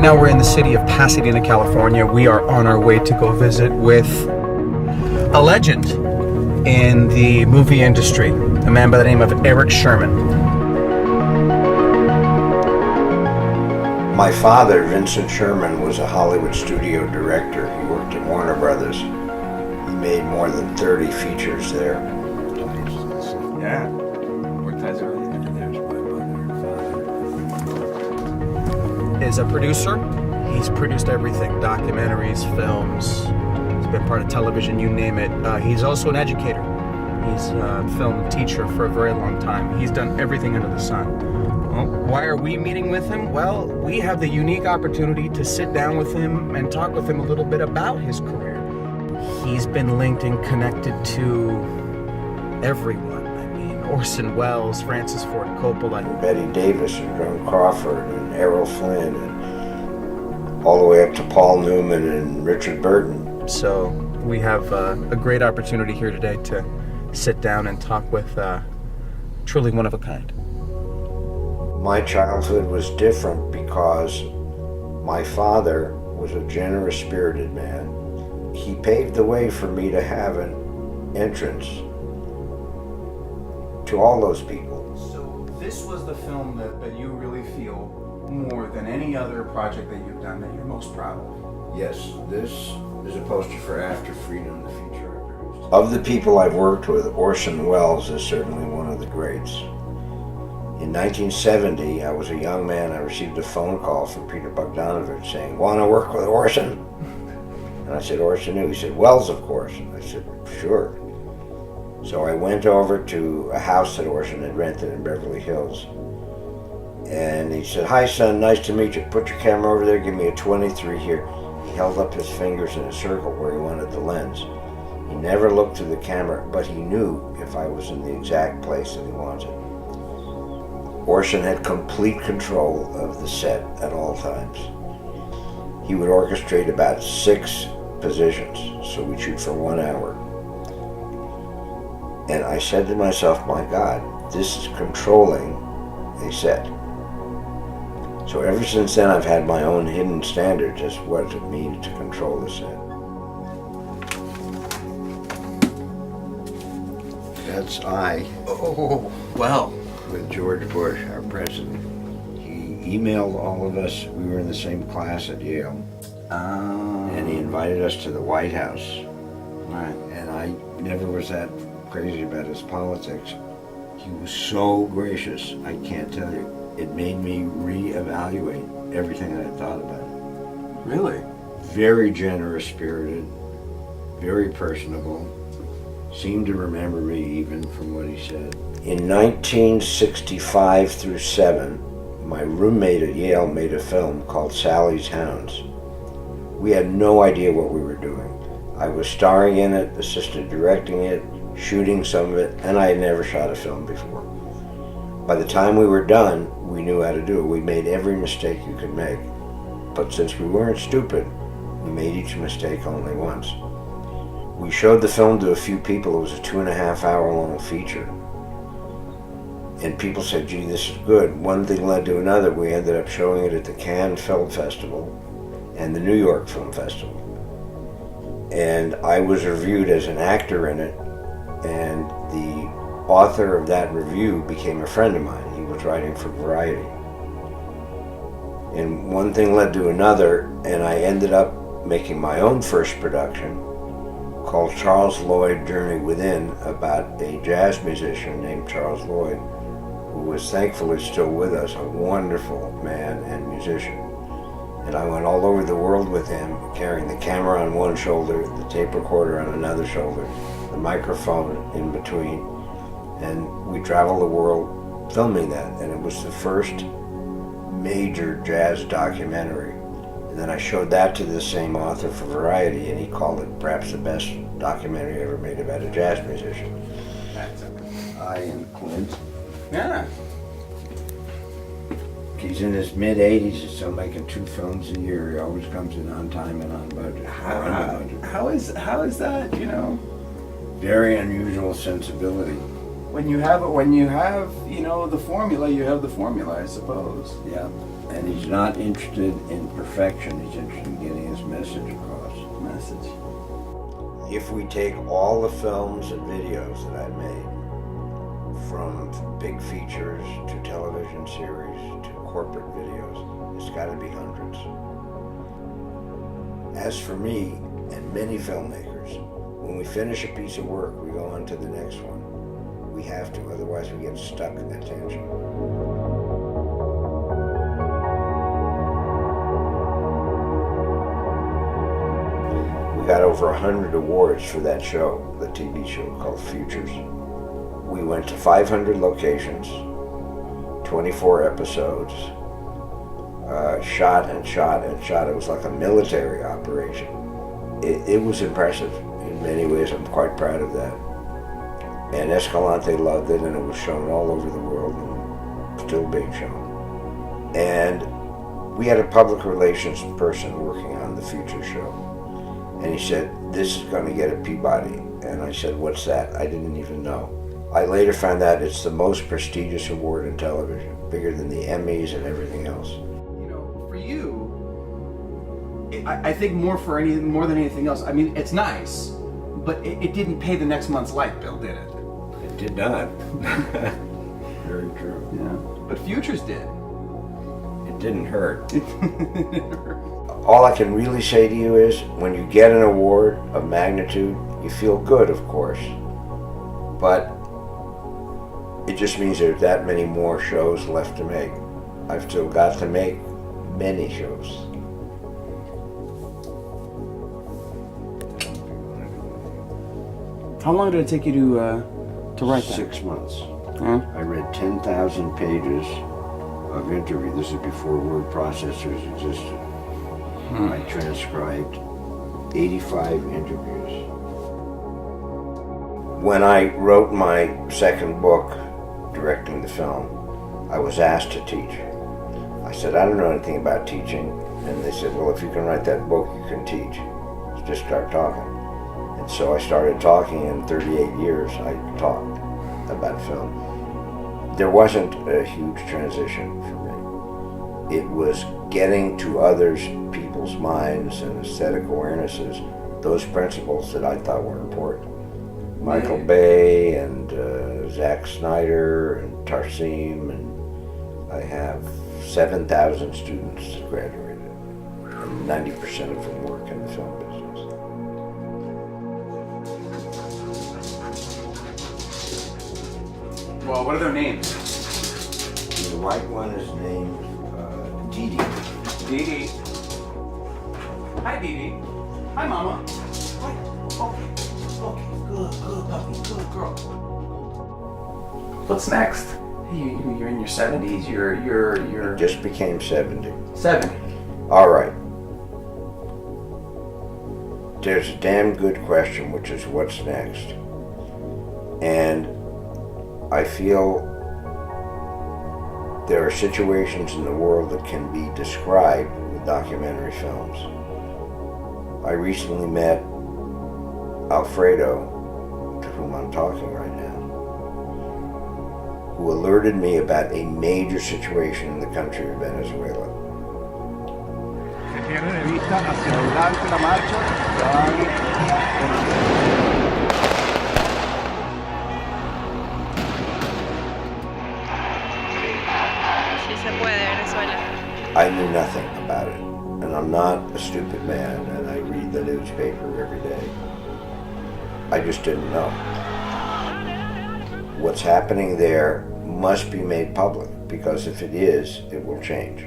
Right now we're in the city of Pasadena, California. We are on our way to go visit with a legend in the movie industry, a man by the name of Edward Sherman. My father, Vincent Sherman, was a Hollywood studio director. He worked at Warner Brothers. He made more than 30 features there. Yeah. Is a producer. He's produced everything, documentaries, films. He's been part of television, you name it. He's also an educator. He's a film teacher for a very long time. He's done everything under the sun. Well, why are we meeting with him? Well, we have the unique opportunity to sit down with him and talk with him a little bit about his career. He's been linked and connected to everyone. I mean, Orson Welles, Francis Ford Coppola, Bette Davis and Joan Crawford and Errol Flynn and all the way up to Paul Newman and Richard Burton. So we have a great opportunity here today to sit down and talk with truly one of a kind. My childhood was different because my father was a generous-spirited man. He paved the way for me to have an entrance to all those people. So this was the film that you really feel more than any other project that you've done that you're most proud of? Yes, this is a poster for After Freedom, the feature I produced. Of the people I've worked with, Orson Welles is certainly one of the greats. In 1970, I was a young man. I received a phone call from Peter Bogdanovich saying, "Want to work with Orson?" And I said, "Orson who?" He said, "Welles, of course." And I said, "Sure." So I went over to a house that Orson had rented in Beverly Hills. And he said, "Hi, son, nice to meet you. Put your camera over there, give me a 23 here." He held up his fingers in a circle where he wanted the lens. He never looked to the camera, but he knew if I was in the exact place that he wanted. Orson had complete control of the set at all times. He would orchestrate about 6 positions, so we'd shoot for 1 hour. And I said to myself, my God, this is controlling a set. So ever since then, I've had my own hidden standards as what it means to control the set. That's I. Oh, well. With George Bush, our president. He emailed all of us. We were in the same class at Yale. And he invited us to the White House. Right. And I never was that crazy about his politics. He was so gracious, I can't tell you. It made me reevaluate everything that I thought about it. Really? Very generous spirited, very personable, seemed to remember me even from what he said. In 1965 through 7, my roommate at Yale made a film called Sally's Hounds. We had no idea what we were doing. I was starring in it, assistant directing it, shooting some of it, and I had never shot a film before. By the time we were done, we knew how to do it. We made every mistake you could make. But since we weren't stupid, we made each mistake only once. We showed the film to a few people. It was a 2.5 hour long feature. And people said, gee, this is good. One thing led to another. We ended up showing it at the Cannes Film Festival and the New York Film Festival. And I was reviewed as an actor in it, and the author of that review became a friend of mine. He was writing for Variety. And one thing led to another, and I ended up making my own first production called Charles Lloyd Journey Within, about a jazz musician named Charles Lloyd, who was thankfully still with us, a wonderful man and musician. And I went all over the world with him, carrying the camera on one shoulder, the tape recorder on another shoulder, the microphone in between. And we traveled the world filming that, and it was the first major jazz documentary. And then I showed that to the same author for Variety, and he called it perhaps the best documentary ever made about a jazz musician. I am Clint. Yeah. He's in his mid-80s, he's still making 2 films a year. He always comes in on time and on budget. How is that, you know? Very unusual sensibility. When you have, you know, the formula, you have the formula, I suppose. Yeah. And he's not interested in perfection, he's interested in getting his message across. Message. If we take all the films and videos that I made, from big features to television series to corporate videos, it's got to be hundreds. As for me and many filmmakers, when we finish a piece of work, we go on to the next one. We have to, otherwise we get stuck in that tangent. We got over 100 awards for that show, the TV show called Futures. We went to 500 locations, 24 episodes, shot and shot and shot. It was like a military operation. It was impressive. In many ways, I'm quite proud of that. And Escalante loved it, and it was shown all over the world and still being shown. And we had a public relations person working on the Future show. And he said, "This is going to get a Peabody." And I said, "What's that?" I didn't even know. I later found out it's the most prestigious award in television, bigger than the Emmys and everything else. You know, for you, I think more than anything else, I mean, it's nice, but it didn't pay the next month's light bill, did it? It did not. Very true. Yeah. But Futures did. It didn't hurt. All I can really say to you is, when you get an award of magnitude, you feel good, of course, but it just means there's that many more shows left to make. I've still got to make many shows. How long did it take you to write that? 6 months. Huh? I read 10,000 pages of interview. This is before word processors existed. I transcribed 85 interviews. When I wrote my second book, directing the film, I was asked to teach. I said, "I don't know anything about teaching." And they said, "Well, if you can write that book, you can teach. Just start talking." And so I started talking. In 38 years, I talked about film. There wasn't a huge transition for me. It was getting to others, people's minds and aesthetic awarenesses, those principles that I thought were important. Michael Bay and Zack Snyder and Tarsim, and I have 7,000 students graduated, and 90% of them work in the film business. Well, what are their names? The white one is named Dee Dee. Dee Dee. Hi, Dee Dee. Hi, Mama. Hi. Okay. Good puppy. Good girl. What's next? You're in your 70s. You're Just became 70. 70. All right. There's a damn good question, which is what's next? And I feel there are situations in the world that can be described with documentary films. I recently met Alfredo, to whom I'm talking right now, who alerted me about a major situation in the country of Venezuela. Se pierde de vista hacia adelante la marcha. Sí se puede, Venezuela. I knew nothing about it, and I'm not a stupid man, and I read the newspaper every day. I just didn't know. What's happening there must be made public, because if it is, it will change.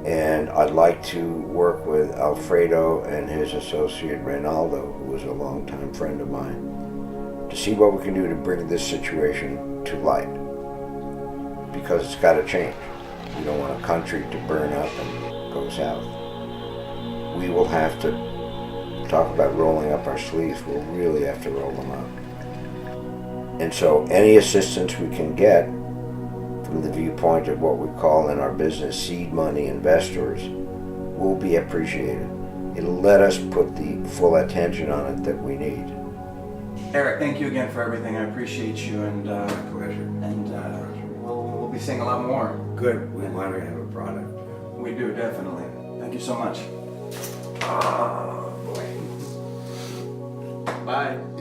And I'd like to work with Alfredo and his associate Reynaldo, who was a longtime friend of mine, to see what we can do to bring this situation to light. Because it's got to change. We don't want a country to burn up and go south. We will have to talk about rolling up our sleeves. We'll really have to roll them up. And so any assistance we can get from the viewpoint of what we call in our business seed money investors will be appreciated. It'll let us put the full attention on it that we need. Eric, thank you again for everything. I appreciate you, and Pleasure. we'll be be seeing a lot more. Good. We want to have a product. We do, definitely. Thank you so much. Oh, boy. Bye.